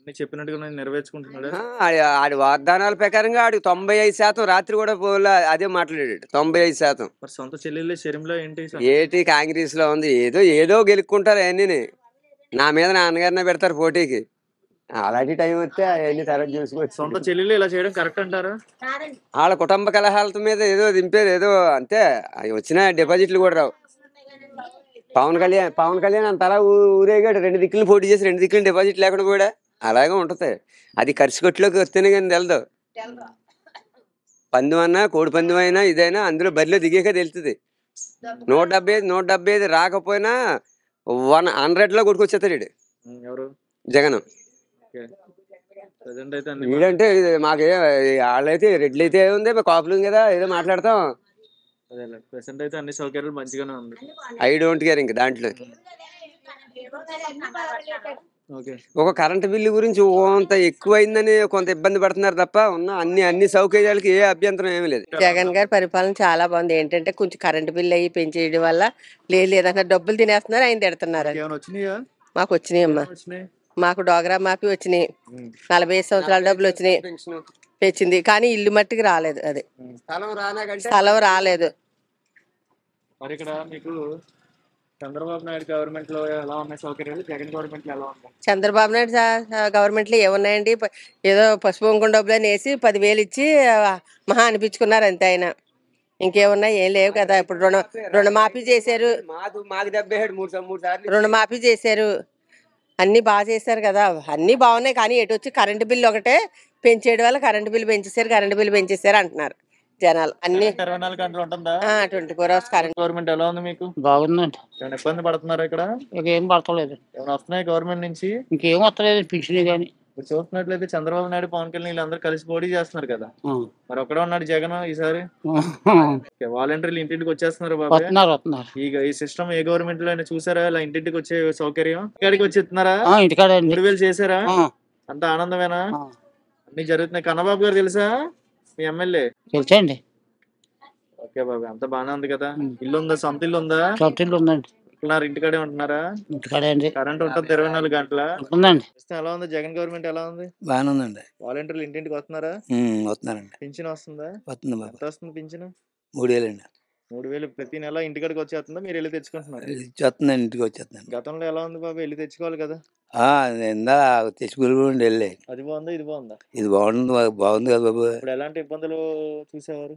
అన్ని చెప్పినట్టుగానే నెరవేర్చుకుంటున్నాడా? ఆడి వాగ్దానాల ప్రకారంగా ఆడికి 95% రాత్రి కూడా పోలా అదే మాట్లాడాడు. 95%. మరి సొంత చెల్లెళ్ళే షర్మిల ఏంటి సంగతి? ఏటి కాంగ్రెస్ లో ఉంది, ఏదో ఏదో గెలుక్కుంటారు అవన్నీ. నా మీద నాన్నగారినే పెడతారు పోటీకి. అలాంటి టైం వస్తే అవన్నీ తర్వాత సొంత చూసుకోవచ్చు. చెల్లెళ్ళు ఇలా చేయడం కరెక్ట్ అంటారా? వాళ్ళ కుటుంబ కలహాలత మీద ఏదో దింపేది ఏదో అంతే. అవి వచ్చిన డిపాజిట్లు కూడా రావు. పవన్ కళ్యాణ్ అంత అలా ఊరేగాడు, 2 దిక్కులు పోటీ చేసి 2 దిక్కులు డిపాజిట్ లేకుండా కూడా అలాగే ఉంటది. అది ఖర్చు కొట్టులోకి వస్తేనే కానీ తెలదు. పందెం అన్నా కోడి పందెం అయినా ఇదైనా అందులో బరిలో దిగాక తెలుస్తుంది. 175 రాకపోయినా 100 లో కొట్టుకొచ్చేస్తాడు వీడు ఎవరు? జగన్. ప్రెసెంట్ అయితే అన్ని వీడంటే మాకే వాళ్ళైతే రెడ్లు అయితే ఉంది, కాపులు కదా ఏదో మాట్లాడతాం. ప్రెసెంట్ అయితే అన్ని సౌకర్యాలు మంచిగానే ఉంది. ఐ డోంట్ కేర్ ఇంక దాంట్లో. ఓకే. ఒక కరెంటు బిల్లు గురించి కొంత ఎక్కువైందని కొంత ఇబ్బంది పడుతున్నారు తప్ప ఉన్న అన్ని సౌకర్యాలకి ఏ అభ్యంతరం ఏమీ లేదు. జగన్ గారి పరిపాలన చాలా బాగుంది. ఏంటంటే కొంచెం కరెంటు బిల్లు అయ్యి పెంచేయడం వల్ల లేదంటే డబ్బులు తినేస్తున్నారు, ఆయన తిడుతున్నారు. ఏమైనా వచ్చినాయా? మాకు వచ్చినాయి అమ్మా. మాకు డోగ్రా మాఫీ వచ్చినాయి, 45 సంవత్సరాల డబ్బులు వచ్చినాయి, పెంచింది. కానీ ఇల్లు మట్టికి రాలేదు. అది స్థలం రాలేదు. మరి ఇక్కడ మీకు చంద్రబాబు నాయుడు గవర్నమెంట్ లో ఎలా ఉన్నాయి సౌకర్యాలు, జగన్ గవర్నమెంట్ లో ఎలా ఉన్నాయి? చంద్రబాబు నాయుడు గవర్నమెంట్ లో ఏమున్నాయండి? ఏదో పసుపు కుంకుమ డబ్బులు అని వేసి 10,000 ఇచ్చి మహా అనిపించుకున్నారు అంతే. ఆయన ఇంకేమున్నాయి? ఏం లేవు కదా. ఇప్పుడు రుణమాఫీ చేశారు, రుణమాఫీ చేశారు, అన్ని బాగా చేశారు కదా. అన్ని బాగున్నాయి. కానీ ఎటు వచ్చి కరెంటు బిల్లు ఒకటే పెంచేయడం వల్ల కరెంటు బిల్లు పెంచేశారు అంటున్నారు జనాలు. అన్ని 24 గంటలు ఉంటుందా? 24 hours కరెంట్. గవర్నమెంట్ ఎలా ఉంది మీకు? బాగుందండి. ఏమైనా ఇబ్బంది పడుతున్నారా ఇక్కడ? ఇంకేం పడతలేదు. ఏమైనా వస్తున్నాయి గవర్నమెంట్ నుంచి? ఇంకేం వస్తలేదు పింఛన్ కానీ. ఇప్పుడు చూస్తున్నట్లయితే చంద్రబాబు నాయుడు, పవన్ కళ్యాణ్ వీళ్ళందరూ కలిసి పోటీ చేస్తున్నారు కదా. మరి ఒక్కడే ఉన్నాడు జగన్ ఈసారి. వాలంటీర్లు ఇంటింటికి వచ్చేస్తున్నారు బాబు. వస్తున్నారు. ఈ సిస్టమ్ ఏ గవర్నమెంట్ లో అయినా చూసారా? ఇలా ఇంటింటికి వచ్చే సౌకర్యం ఇంటికాడికి వచ్చేస్తున్నారా? ఇంటికాడ 3,000 చేశారా? అంత ఆనందమేనా? అన్ని జరుగుతున్నాయి. కన్నబాబు గారు తెలుసా మీ ఎమ్మెల్యే? తెలుసండి. ఓకే బాబు, అంత బాగానే ఉంది కదా. ఇల్లు ఉందా? సొంత ఇల్లు ఉందా? సొంత ఇల్లు ఉందండి. ఇంటికాడే ఉంటున్నారా? ఇంటికాడే అండి. కరెంట్ ఉంటుంది 24 గంటల ఉందండి. ఎలా ఉంది జగన్ గవర్నమెంట్? ఎలా ఉంది? బాగానే ఉందండి. వాలంటీర్లు ఇంటింటికి వస్తున్నారా? వస్తున్నారండి. పింఛన్ వస్తుందా? వస్తుంది. ఎంత వస్తుంది పింఛన్? 3,000 అండి. 3,000 ప్రతి నెల ఇంటికాడికి వచ్చేస్తుందా? మీరు వెళ్ళి తెచ్చుకుంటున్నారు? వచ్చేస్తుందండి, ఇంటికి వచ్చేస్తున్నాను. గతంలో ఎలా ఉంది బాబు? వెళ్ళి తెచ్చుకోవాలి కదా. ఇందా తెచ్చుకుని వెళ్ళాయి. అది బాగుందా ఇది బాగుందా? ఇది బాగుంది కదా బాబు. ఇప్పుడు ఎలాంటి ఇబ్బందులు చూసేవారు?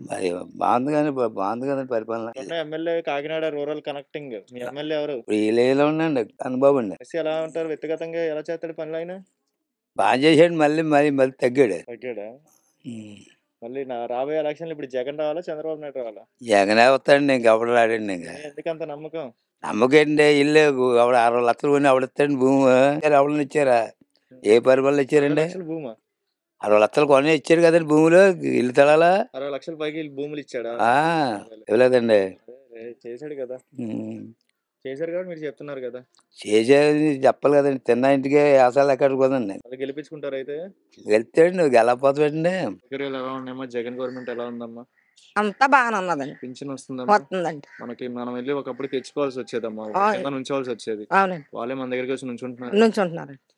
మరి బాగుంది కదండి పరిపాలన. ఎమ్మెల్యే కాకినాడ రూరల్ కనెక్టింగ్, మీ ఎమ్మెల్యే ఎవరు? ఇప్పుడు ఇలా ఉండండి అనుబాబు అండి. ఎలా ఉంటారు వ్యక్తిగతంగా? ఎలా చేస్తాడు పనులు ఆయన? బాగా చేసాడు. మళ్ళీ తగ్గాడు. మళ్ళీ రాబోయే ఎలక్షన్లు ఇప్పుడు జగన్ రావాలా, చంద్రబాబు నాయుడు రావాలా? జగనే వస్తాడండి, ఇంకెవడు రాడండి. ఎందుకంత నమ్మకం? నమ్మకండి. ఇల్లు 60 లక్షలు కొని ఎవడిస్తాడు భూమి? ఎవరిని ఇచ్చారా? ఏ పరిపాలన ఇచ్చారండి? భూమా 60 లక్షలు కొని ఇచ్చారు కదండి భూములు. ఇల్లు తడాలా? 60 లక్షల పైకి భూములు ఇచ్చాడా? ఇవ్వలేదండి. చేశాడు కదా. చేశారు కాబట్టి మీరు చెప్తున్నారు కదా. చేసేది చెప్పాలి కదండి. తిన్న ఇంటికి అసలు ఎక్కడ కదండి. గెలిపించుకుంటారు అయితే. వెళ్తాడు నువ్వు గెలపోతాడండి. ఎలా ఉన్నాయమ్మా? జగన్ గవర్నమెంట్ ఎలా ఉందమ్మా? అంతా బాగానే ఉన్నదండి. పింఛన్ వస్తుందండి. మనకి మనం వెళ్ళి ఒకప్పుడు తెచ్చుకోవాల్సి వచ్చేదమ్మా, ఉంచవలసి వచ్చేది. వాళ్ళే మన దగ్గరికి వచ్చి నుంచుంటున్నారు.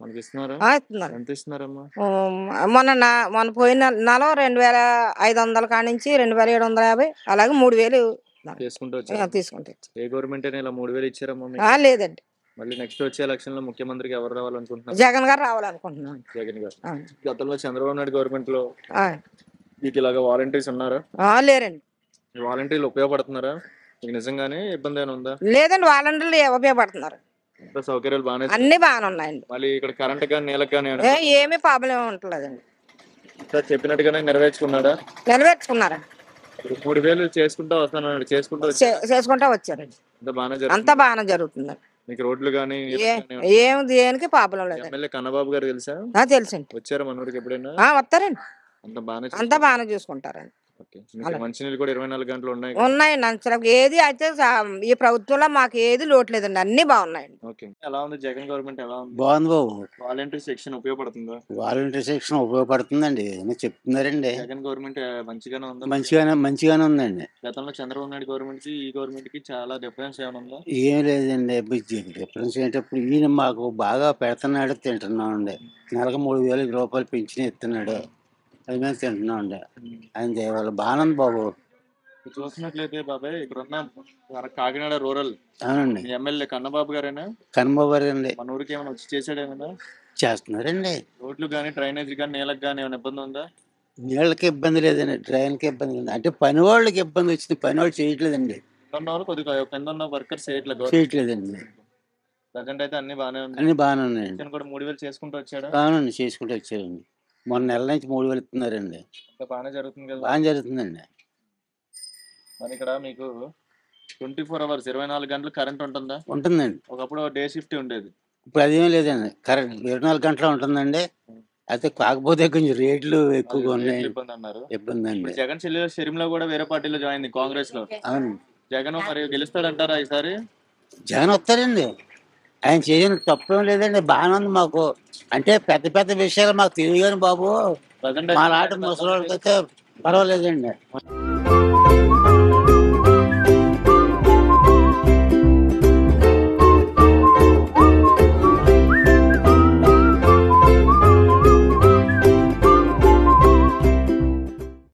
మనకి ఇస్తున్నారా? ఎంత ఇస్తున్నారమ్మా? మొన్న పోయిన నెల 2,500 కాడి నుంచి 2,750, అలాగే 3,000 తీసుకుంటే. ఏ గవర్నమెంట్ అయినా ఇలా 3,000 ఇచ్చారమ్మా? లేదండి. మళ్ళీ నెక్స్ట్ వచ్చే ఎలక్షన్ లో ముఖ్యమంత్రికి ఎవరు రావాలనుకుంటున్నారు? జగన్ గారు రావాలనుకుంటున్నాను. జగన్ గారు. గతంలో చంద్రబాబు నాయుడు గవర్నమెంట్ లో మీకు ఇలాగా వాలంటీర్స్ ఉన్నారా? లేరండి. వాలంటీర్లు ఉపయోగపడుతున్నారా మీకు? నిజంగానే ఇబ్బంది ఏమైనా ఉందా? లేదండి, వాలంటీర్లు ఉపయోగపడుతున్నారు. సౌకర్యాలు బాగానే, అన్ని బాగానే ఉన్నాయండి. మళ్ళీ ఇక్కడ కరెంట్ కానీ నీళ్ళకి కానీ ఏమీ ప్రాబ్లం ఉండలేదండి. చెప్పినట్టుగానే నెరవేర్చుకున్నారండి. 3,000 చేసుకుంటా వస్తానండి. చేసుకుంటా వచ్చారండి. అంతా బాగానే జరుగుతుందండి. మీకు రోడ్లు కానీ దేనికి ప్రాబ్లం లేదు. ఎమ్మెల్యే కన్నబాబు గారు తెలుసా? తెలుసండి. వచ్చారా మన ఊరికి ఎప్పుడైనా? వస్తారండి. అంత బాగానే చూసుకుంటారండి. ఓకే. మీకు మంచినీళ్ళు కూడా 24 గంటలు ఉన్నాయి. ఉన్నాయండి. అసలు ఏది అయితే ఈ ప్రభుత్వంలో మాకు ఏది లోటు లేదండి, అన్ని బాగున్నాయండి. ఓకే. ఎలా ఉంది జగన్ గవర్నమెంట్ ఎలా ఉంది? బాగుంది బాబు. వాలంటరీ సెక్షన్ ఉపయోగపడుతుందా? వాలంటీర్ సెక్షన్ ఉపయోగపడుతుందండి, ఏమో చెప్తున్నారండి. జగన్ గవర్నమెంట్ మంచిగానే ఉందా? మంచిగానే ఉందండి. గతంలో చంద్రబాబు నాయుడు గవర్నమెంట్ కి ఈ గవర్నమెంట్ కి చాలా డిఫరెన్స్ ఏమైనా ఉందా? ఏం లేదండి, డిఫరెన్స్ ఏంటప్పుడు ఈయన మాకు బాగా పెడుతున్నాడు, తింటున్నామండి. నెలకు 3,000 రూపాయలు పెంచిన ఇస్తున్నాడు, అది మేము తింటున్నామండి. ఆయన దేవాల బాగానే ఉంది బాబు. చూసినట్లయితే బాబాయ్ ఇక్కడ ఉన్న మన కాకినాడ రూరల్ అవునండి, ఎమ్మెల్యే కన్నబాబు గారేనా? కన్నబాబు గారు అండి. మన ఊరికి ఏమైనా వచ్చి చేసాడు ఏమైనా? చేస్తున్నారండి. రోడ్లు కానీ డ్రైనేజ్ కానీ నీళ్ళకి కానీ ఏమైనా ఇబ్బంది ఉందా? నీళ్ళకి ఇబ్బంది లేదండి, డ్రైన్కి ఇబ్బంది లేదు. అంటే పని వాళ్ళకి ఇబ్బంది వచ్చింది, పని వాళ్ళు చేయట్లేదండి. ఉన్న వాళ్ళు కొద్దిగా కింద ఉన్న వర్కర్స్ చేయట్లేదండి. ప్రజెంట్ అయితే అన్ని బాగానే ఉంది. అన్ని బాగానే ఉన్నాయండి. పెన్షన్ కూడా 3,000 చేసుకుంటూ వచ్చాడు. అవునండి, చేసుకుంటూ వచ్చారండి. మొన్న నెల నుంచి 3,000 ఇస్తున్నారండి. ఇంకా బాగానే జరుగుతుంది కదా? బాగా జరుగుతుందండి. మరి ఇక్కడ మీకు 24 అవర్స్ 24 గంటలు కరెంట్ ఉంటుందా? ఉంటుందండి. ఒకప్పుడు డే షిఫ్ట్ ఉండేది. ఇప్పుడు అదేం లేదండి, కరెంట్ 24 గంటలు ఉంటుందండి. అయితే కాకపోతే కొంచెం రేట్లు ఎక్కువగా ఉన్నాయి, ఇబ్బంది అన్నారు. ఇబ్బంది అండి. ఇప్పుడు జగన్ చెల్లి షర్మిల కూడా వేరే పార్టీలో జాయిన్ అయింది, కాంగ్రెస్ లో. అవును, జగన్ మరి గెలుస్తాడంటారా ఈసారి? జగన్ వస్తారండి, ఆయన చేయని తప్పేం లేదండి, బాగానే ఉంది మాకు. అంటే పెద్ద పెద్ద విషయాలు మాకు తెలియదు బాబు, ప్రజెంట్ మా లాంటి ముసలి వాళ్ళకైతే పర్వాలేదండి.